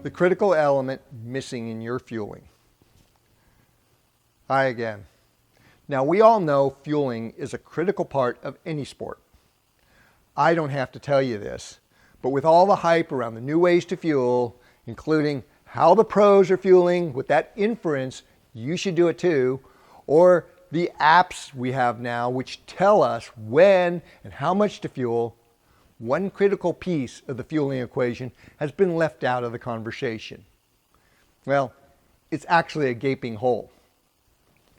The critical element missing in your fueling. Hi again. Now we all know fueling is a critical part of any sport. I don't have to tell you this, but with all the hype around the new ways to fuel, including how the pros are fueling, with that inference, you should do it too, or the apps we have now which tell us when and how much to fuel, one critical piece of the fueling equation has been left out of the conversation. Well, it's actually a gaping hole.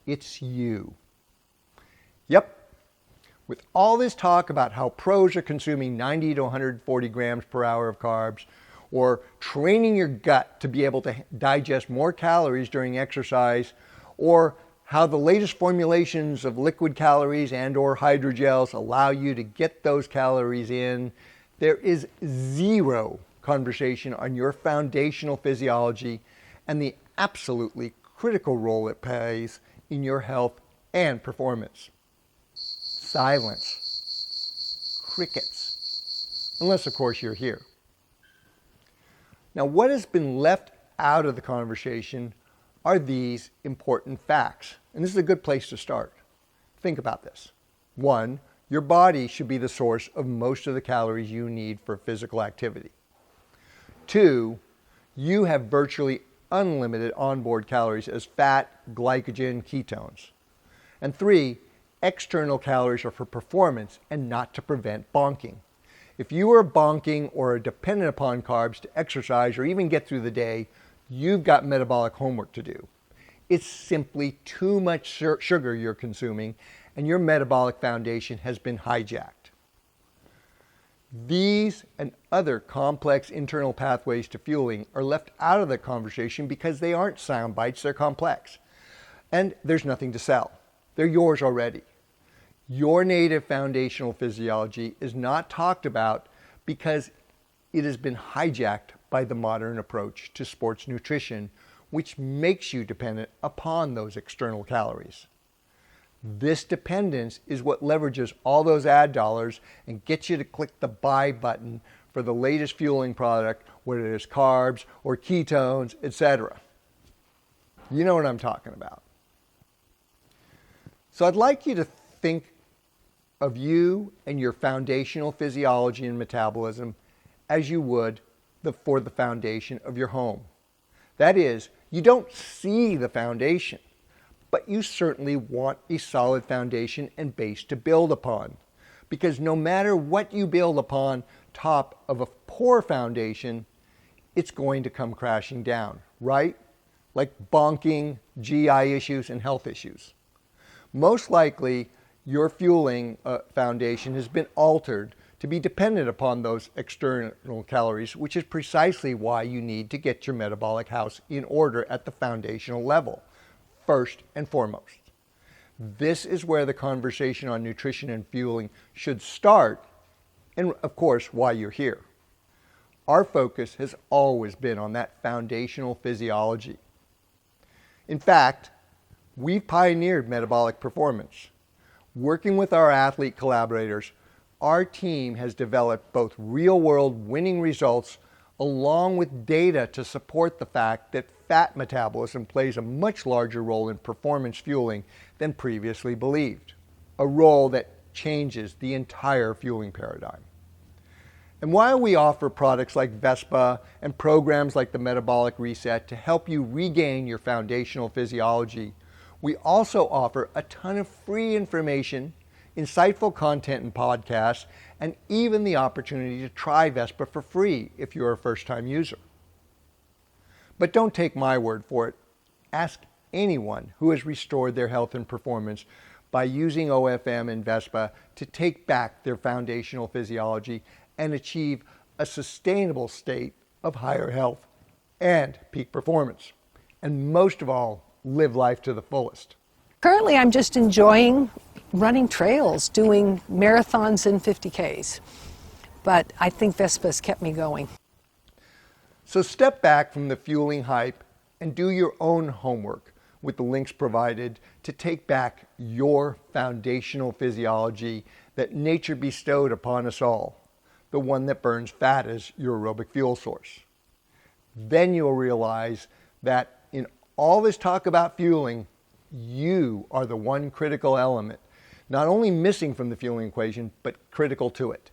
It's you. Yep. With all this talk about how pros are consuming 90 to 140 grams per hour of carbs, or training your gut to be able to digest more calories during exercise, or how the latest formulations of liquid calories and or hydrogels allow you to get those calories in, there is zero conversation on your foundational physiology and the absolutely critical role it plays in your health and performance. Silence. Crickets. Unless, of course, you're here. Now, what has been left out of the conversation are these important facts. And this is a good place to start. Think about this. 1, your body should be the source of most of the calories you need for physical activity. 2, you have virtually unlimited onboard calories as fat, glycogen, ketones. And 3, external calories are for performance and not to prevent bonking. If you are bonking or are dependent upon carbs to exercise or even get through the day, you've got metabolic homework to do. It's simply too much sugar you're consuming, and your metabolic foundation has been hijacked. These and other complex internal pathways to fueling are left out of the conversation because they aren't sound bites, they're complex. And there's nothing to sell. They're yours already. Your native foundational physiology is not talked about because it has been hijacked by the modern approach to sports nutrition, which makes you dependent upon those external calories. This dependence is what leverages all those ad dollars and gets you to click the buy button for the latest fueling product, whether it is carbs or ketones, etc. You know what I'm talking about. So I'd like you to think of you and your foundational physiology and metabolism as you would for the foundation of your home. That is, you don't see the foundation, but you certainly want a solid foundation and base to build upon. Because no matter what you build upon top of a poor foundation, it's going to come crashing down, right? Like bonking, GI issues, and health issues. Most likely, your fueling foundation has been altered to be dependent upon those external calories, which is precisely why you need to get your metabolic house in order at the foundational level, first and foremost. This is where the conversation on nutrition and fueling should start, and of course, why you're here. Our focus has always been on that foundational physiology. In fact, we've pioneered metabolic performance. Working with our athlete collaborators, our team has developed both real-world winning results along with data to support the fact that fat metabolism plays a much larger role in performance fueling than previously believed, a role that changes the entire fueling paradigm. And while we offer products like Vespa and programs like the Metabolic Reset to help you regain your foundational physiology, we also offer a ton of free information, insightful content and podcasts, and even the opportunity to try Vespa for free if you're a first-time user. But don't take my word for it. Ask anyone who has restored their health and performance by using OFM and Vespa to take back their foundational physiology and achieve a sustainable state of higher health and peak performance. And most of all, live life to the fullest. Currently, I'm just enjoying running trails, doing marathons and 50Ks. But I think Vespa's kept me going. So step back from the fueling hype and do your own homework with the links provided to take back your foundational physiology that nature bestowed upon us all. the one that burns fat as your aerobic fuel source. Then you'll realize that in all this talk about fueling, you are the one critical element, not only missing from the fueling equation, but critical to it.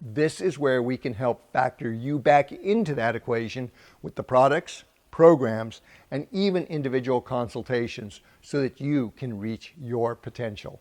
This is where we can help factor you back into that equation with the products, programs, and even individual consultations so that you can reach your potential.